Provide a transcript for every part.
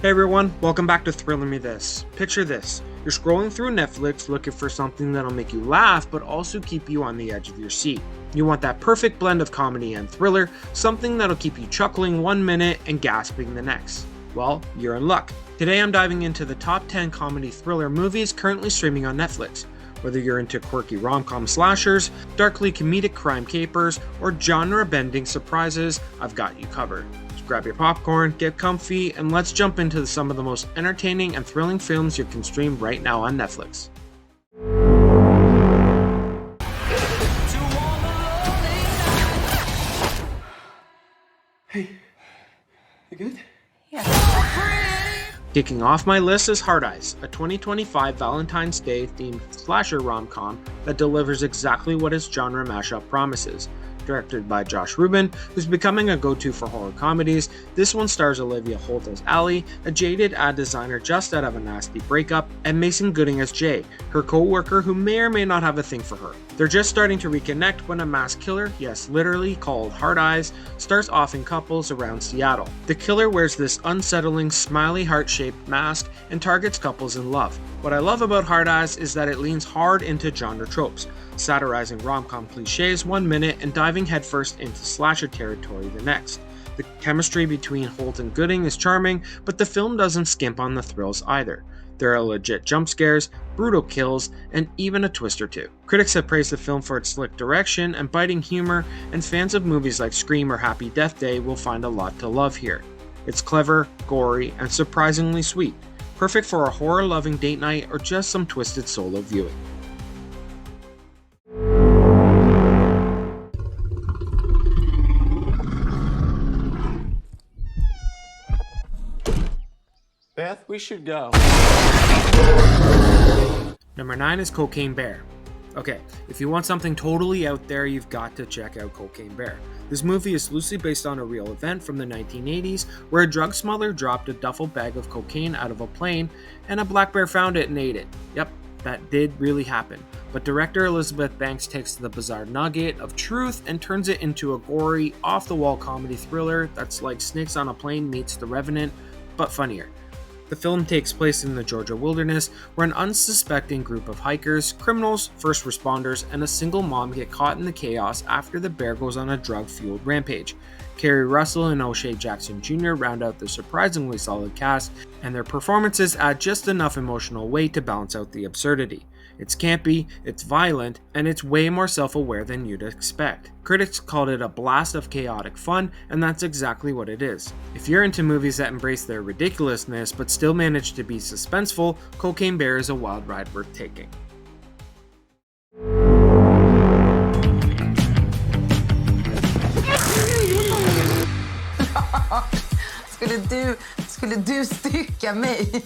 Hey everyone, welcome back to Thrilling Me This. Picture this, you're scrolling through Netflix looking for something that'll make you laugh but also keep you on the edge of your seat. You want that perfect blend of comedy and thriller, something that'll keep you chuckling 1 minute and gasping the next. Well, you're in luck. Today I'm diving into the top 10 comedy thriller movies currently streaming on Netflix. Whether you're into quirky rom-com slashers, darkly comedic crime capers, or genre-bending surprises, I've got you covered. Grab your popcorn, get comfy, and let's jump into some of the most entertaining and thrilling films you can stream right now on Netflix. Hey, you good? Yeah. Kicking off my list is Hard Eyes, a 2025 Valentine's Day themed slasher rom-com that delivers exactly what its genre mashup promises. Directed by Josh Rubin, who's becoming a go-to for horror comedies, this one stars Olivia Holt as Allie, a jaded ad designer just out of a nasty breakup, and Mason Gooding as Jay, her co-worker who may or may not have a thing for her. They're just starting to reconnect when a mass killer, yes literally called Hard Eyes, starts offing couples around Seattle. The killer wears this unsettling, smiley heart-shaped mask and targets couples in love. What I love about Hard Eyes is that it leans hard into genre tropes, satirizing rom-com cliches 1 minute and diving headfirst into slasher territory the next. The chemistry between Holt and Gooding is charming, but the film doesn't skimp on the thrills either. There are legit jump scares, brutal kills, and even a twist or two. Critics have praised the film for its slick direction and biting humor, and fans of movies like Scream or Happy Death Day will find a lot to love here. It's clever, gory, and surprisingly sweet. Perfect for a horror-loving date night or just some twisted solo viewing. Beth, we should go. Number 9 is Cocaine Bear. Okay, if you want something totally out there, you've got to check out Cocaine Bear. This movie is loosely based on a real event from the 1980s where a drug smuggler dropped a duffel bag of cocaine out of a plane and a black bear found it and ate it. Yep, that did really happen. But director Elizabeth Banks takes the bizarre nugget of truth and turns it into a gory, off-the-wall comedy thriller that's like Snakes on a Plane meets The Revenant, but funnier. The film takes place in the Georgia wilderness, where an unsuspecting group of hikers, criminals, first responders, and a single mom get caught in the chaos after the bear goes on a drug-fueled rampage. Kerry Russell and O'Shea Jackson Jr. round out the surprisingly solid cast, and their performances add just enough emotional weight to balance out the absurdity. It's campy, it's violent, and it's way more self-aware than you'd expect. Critics called it a blast of chaotic fun, and that's exactly what it is. If you're into movies that embrace their ridiculousness but still manage to be suspenseful, Cocaine Bear is a wild ride worth taking. Skulle du stycka mig?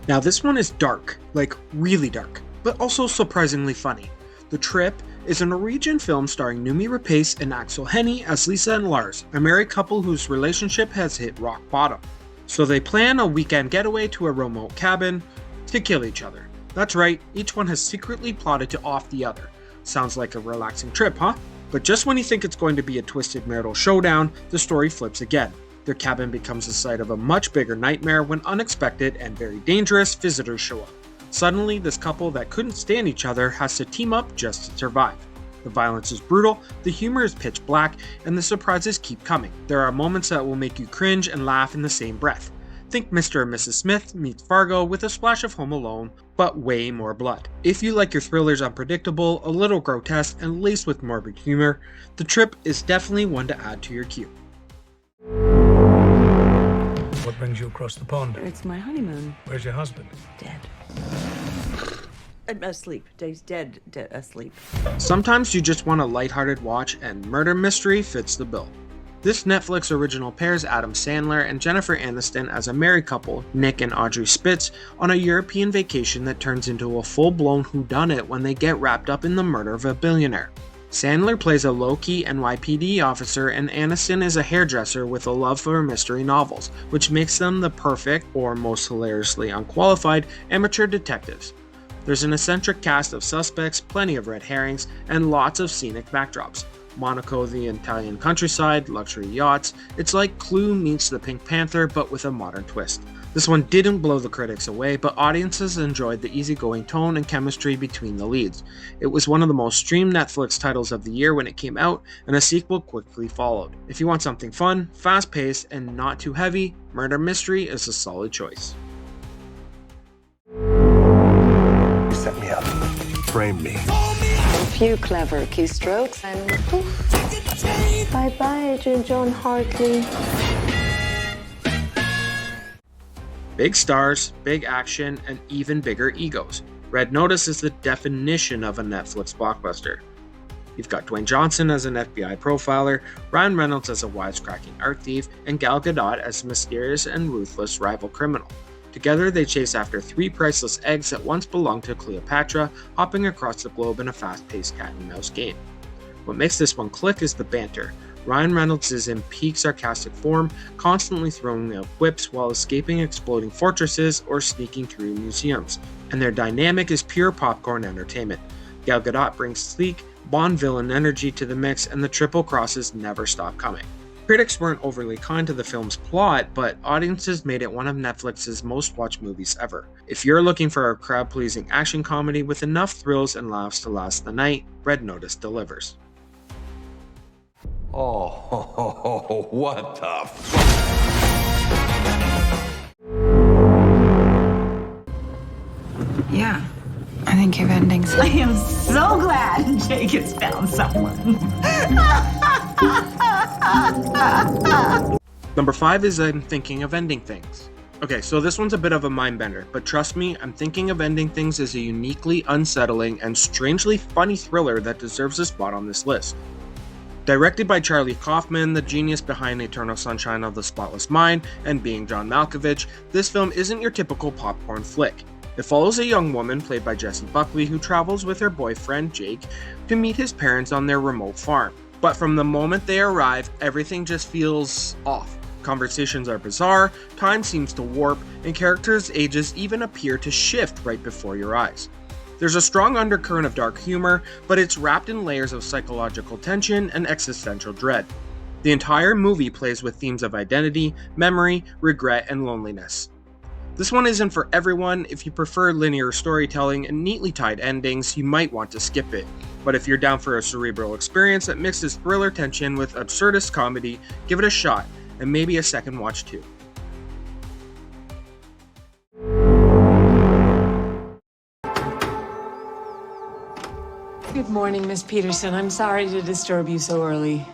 Now this one is dark, like really dark, but also surprisingly funny. The Trip is a Norwegian film starring Noomi Rapace and Axel Hennie as Lisa and Lars, a married couple whose relationship has hit rock bottom. So they plan a weekend getaway to a remote cabin to kill each other. That's right, each one has secretly plotted to off the other. Sounds like a relaxing trip, huh? But just when you think it's going to be a twisted marital showdown, the story flips again. Their cabin becomes the site of a much bigger nightmare when unexpected and very dangerous visitors show up. Suddenly, this couple that couldn't stand each other has to team up just to survive. The violence is brutal, the humor is pitch black, and the surprises keep coming. There are moments that will make you cringe and laugh in the same breath. Think Mr. and Mrs. Smith meets Fargo with a splash of Home Alone, but way more blood. If you like your thrillers unpredictable, a little grotesque, and laced with morbid humor, The Trip is definitely one to add to your queue. What brings you across the pond? It's my honeymoon. Where's your husband? Dead. Asleep. Dave's dead. Asleep. Sometimes you just want a lighthearted watch, and murder mystery fits the bill. This Netflix original pairs Adam Sandler and Jennifer Aniston as a married couple, Nick and Audrey Spitz, on a European vacation that turns into a full-blown whodunit when they get wrapped up in the murder of a billionaire. Sandler plays a low-key NYPD officer and Aniston is a hairdresser with a love for mystery novels, which makes them the perfect, or most hilariously unqualified, amateur detectives. There's an eccentric cast of suspects, plenty of red herrings, and lots of scenic backdrops. Monaco, the Italian countryside, luxury yachts. It's like Clue meets the Pink Panther, but with a modern twist. This one didn't blow the critics away, but audiences enjoyed the easygoing tone and chemistry between the leads. It was one of the most streamed Netflix titles of the year when it came out, and a sequel quickly followed. If you want something fun, fast-paced, and not too heavy, Murder Mystery is a solid choice. Set me up. Frame me. A few clever keystrokes and poof. Bye-bye, Agent John Hartley. Big stars, big action, and even bigger egos. Red Notice is the definition of a Netflix blockbuster. You've got Dwayne Johnson as an FBI profiler, Ryan Reynolds as a wisecracking art thief, and Gal Gadot as a mysterious and ruthless rival criminal. Together, they chase after 3 priceless eggs that once belonged to Cleopatra, hopping across the globe in a fast-paced cat-and-mouse game. What makes this one click is the banter. Ryan Reynolds is in peak sarcastic form, constantly throwing out quips while escaping exploding fortresses or sneaking through museums, and their dynamic is pure popcorn entertainment. Gal Gadot brings sleek, Bond villain energy to the mix, and the triple crosses never stop coming. Critics weren't overly kind to the film's plot, but audiences made it one of Netflix's most watched movies ever. If you're looking for a crowd-pleasing action comedy with enough thrills and laughs to last the night, Red Notice delivers. Oh, what the Yeah, I think your ending's. I am so glad Jake has found someone. Number 5 is I'm Thinking of Ending Things. Okay, so this one's a bit of a mind bender, but trust me, I'm Thinking of Ending Things is a uniquely unsettling and strangely funny thriller that deserves a spot on this list. Directed by Charlie Kaufman, the genius behind Eternal Sunshine of the Spotless Mind and Being John Malkovich, this film isn't your typical popcorn flick. It follows a young woman, played by Jessie Buckley, who travels with her boyfriend, Jake, to meet his parents on their remote farm. But from the moment they arrive, everything just feels off. Conversations are bizarre, time seems to warp, and characters' ages even appear to shift right before your eyes. There's a strong undercurrent of dark humor, but it's wrapped in layers of psychological tension and existential dread. The entire movie plays with themes of identity, memory, regret, and loneliness. This one isn't for everyone. If you prefer linear storytelling and neatly tied endings, you might want to skip it. But if you're down for a cerebral experience that mixes thriller tension with absurdist comedy, give it a shot, and maybe a second watch too. Good morning, Miss Peterson. I'm sorry to disturb you so early.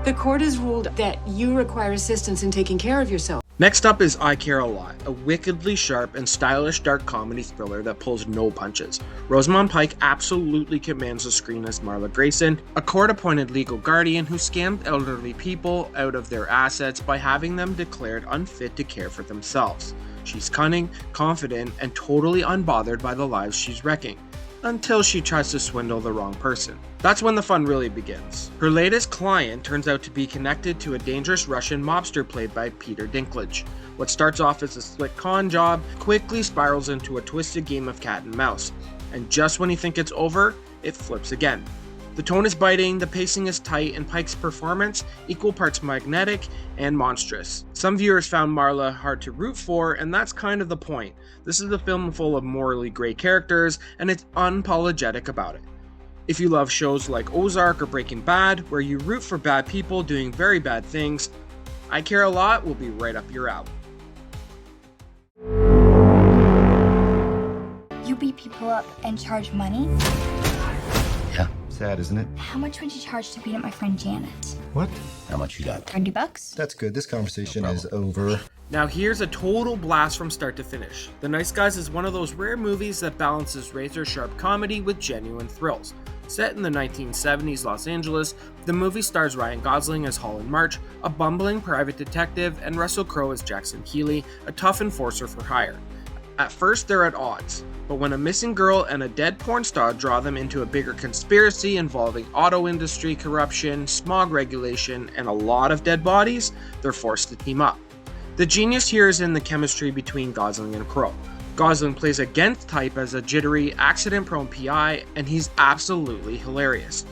The court has ruled that you require assistance in taking care of yourself. Next up is I Care a Lot, a wickedly sharp and stylish dark comedy thriller that pulls no punches. Rosamund Pike absolutely commands the screen as Marla Grayson, a court-appointed legal guardian who scammed elderly people out of their assets by having them declared unfit to care for themselves. She's cunning, confident, and totally unbothered by the lives she's wrecking, until she tries to swindle the wrong person. That's when the fun really begins. Her latest client turns out to be connected to a dangerous Russian mobster played by Peter Dinklage. What starts off as a slick con job quickly spirals into a twisted game of cat and mouse, and just when you think it's over, it flips again. The tone is biting, the pacing is tight, and Pike's performance equal parts magnetic and monstrous. Some viewers found Marla hard to root for, and that's kind of the point. This is a film full of morally gray characters, and it's unapologetic about it. If you love shows like Ozark or Breaking Bad, where you root for bad people doing very bad things, I Care a Lot will be right up your alley. You beat people up and charge money? Yeah, sad, isn't it? How much would you charge to beat up my friend Janet? What? How much you got? $30? That's good. This conversation is over. Now here's a total blast from start to finish. The Nice Guys is one of those rare movies that balances razor-sharp comedy with genuine thrills. Set in the 1970s Los Angeles, the movie stars Ryan Gosling as Holland March, a bumbling private detective, and Russell Crowe as Jackson Healy, a tough enforcer for hire. At first they're at odds, but when a missing girl and a dead porn star draw them into a bigger conspiracy involving auto industry corruption, smog regulation, and a lot of dead bodies, they're forced to team up. The genius here is in the chemistry between Gosling and Crowe. Gosling plays against type as a jittery, accident-prone PI, and he's absolutely hilarious.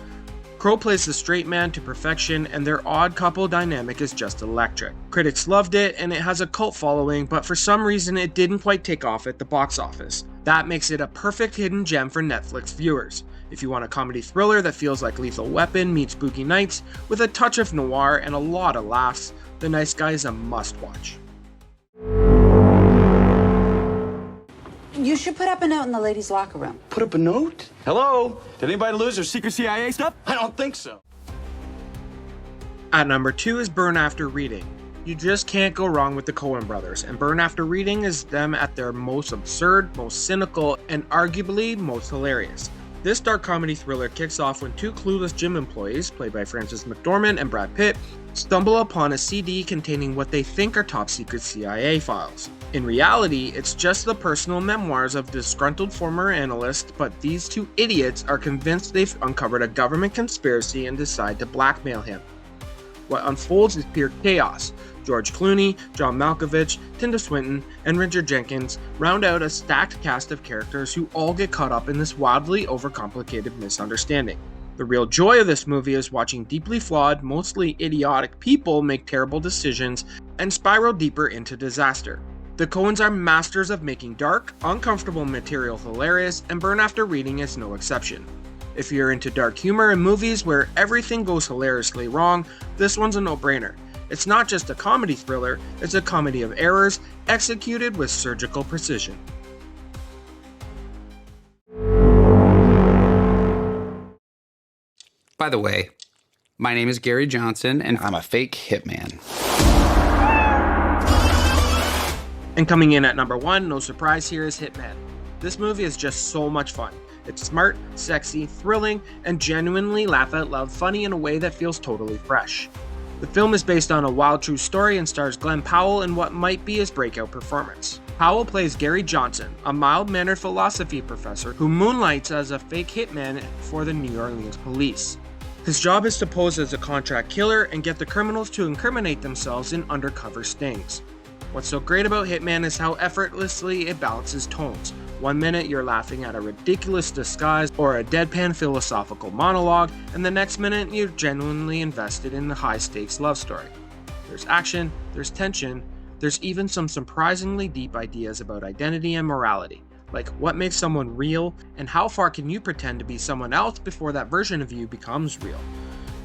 Crowe plays the straight man to perfection, and their odd couple dynamic is just electric. Critics loved it, and it has a cult following, but for some reason it didn't quite take off at the box office. That makes it a perfect hidden gem for Netflix viewers. If you want a comedy thriller that feels like Lethal Weapon meets Boogie Nights, with a touch of noir and a lot of laughs, The Nice Guy is a must-watch. You should put up a note in the ladies' locker room. Put up a note? Hello? Did anybody lose their secret CIA stuff? I don't think so. At number 2 is Burn After Reading. You just can't go wrong with the Coen brothers, and Burn After Reading is them at their most absurd, most cynical, and arguably most hilarious. This dark comedy thriller kicks off when two clueless gym employees, played by Frances McDormand and Brad Pitt, stumble upon a CD containing what they think are top secret CIA files. In reality, it's just the personal memoirs of disgruntled former analyst, but these two idiots are convinced they've uncovered a government conspiracy and decide to blackmail him. What unfolds is pure chaos. George Clooney, John Malkovich, Tilda Swinton, and Richard Jenkins round out a stacked cast of characters who all get caught up in this wildly overcomplicated misunderstanding. The real joy of this movie is watching deeply flawed, mostly idiotic people make terrible decisions and spiral deeper into disaster. The Coens are masters of making dark, uncomfortable material hilarious, and Burn After Reading is no exception. If you're into dark humor and movies where everything goes hilariously wrong, this one's a no-brainer. It's not just a comedy thriller, it's a comedy of errors executed with surgical precision. By the way, my name is Gary Johnson, and I'm a fake hitman. And coming in at number 1, no surprise here, is Hitman. This movie is just so much fun. It's smart, sexy, thrilling, and genuinely laugh out loud funny in a way that feels totally fresh. The film is based on a wild true story and stars Glenn Powell in what might be his breakout performance. Powell plays Gary Johnson, a mild-mannered philosophy professor who moonlights as a fake hitman for the New Orleans police. His job is to pose as a contract killer and get the criminals to incriminate themselves in undercover stings. What's so great about Hitman is how effortlessly it balances tones. One minute you're laughing at a ridiculous disguise or a deadpan philosophical monologue, and the next minute you're genuinely invested in the high-stakes love story. There's action, there's tension, there's even some surprisingly deep ideas about identity and morality, like what makes someone real, and how far can you pretend to be someone else before that version of you becomes real.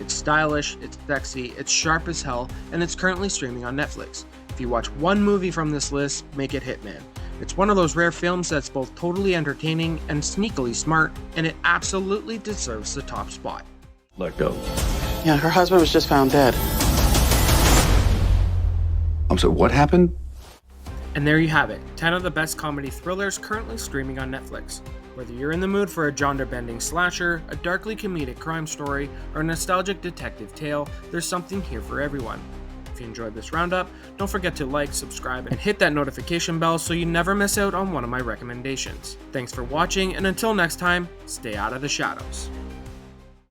It's stylish, it's sexy, it's sharp as hell, and it's currently streaming on Netflix. If you watch one movie from this list, make it Hitman. It's one of those rare films that's both totally entertaining and sneakily smart, and it absolutely deserves the top spot. Let go. Yeah, her husband was just found dead. I'm sorry, what happened? And there you have it, 10 of the best comedy thrillers currently streaming on Netflix. Whether you're in the mood for a genre-bending slasher, a darkly comedic crime story, or a nostalgic detective tale, there's something here for everyone. If you enjoyed this roundup, don't forget to like, subscribe, and hit that notification bell so you never miss out on one of my recommendations. Thanks for watching, and until next time, stay out of the shadows.